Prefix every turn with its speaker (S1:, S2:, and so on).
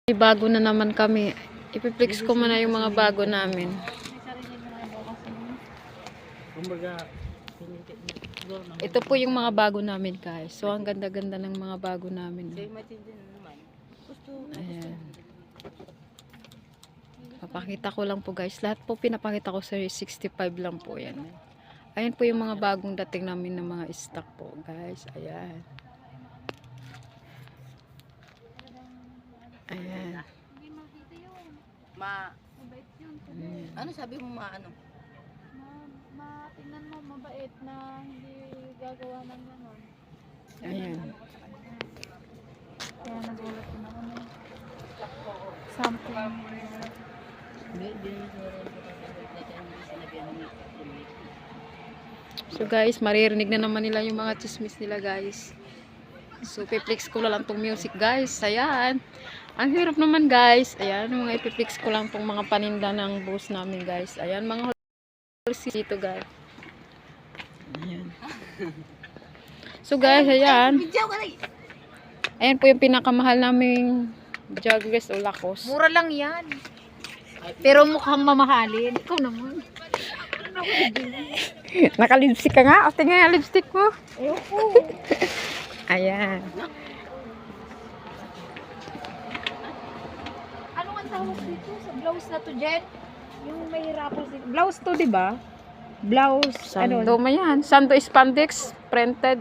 S1: Bago na naman kami. Ipiplex ko muna yung mga bago namin. Ito po yung mga bago namin, guys. So, ang ganda-ganda ng mga bago namin. Ayan. Papakita ko lang po, guys. Lahat po pinapakita ko sa 65 lang po yan. Ayan po yung mga bagong dating namin ng mga stock po, guys. Ayan. Ayan.
S2: Ano sabi mo ano?
S3: Tingnan mo mabait na hindi gagawa ng gano'n.
S1: Ayan.
S3: Kaya nagulat ko na ano. Something.
S1: So guys, maririnig na naman nila yung mga chismis nila, guys. So piplex ko lang tong music, guys. Ayan. Ang hirap naman, guys. Ayan, mga ipiplex ko lang tong mga paninda ng boss namin, guys. Ayan, mga wholesale dito, guys. Ayan. So guys, ayan. Ayan po yung pinakamahal naming joggers o lakos.
S3: Mura lang yan. Pero mukhang mamahalin. Ikaw naman.
S1: Naka-lipstick ka nga. O, tingnan yung lipstick mo.
S3: Ayoko.
S1: Ayan.
S3: Ano ang tawag dito sa blouse na to, Jen? Yung may rappers dito. Blouse to, di ba? Blouse,
S1: Sando mo yan. Sando spandex printed.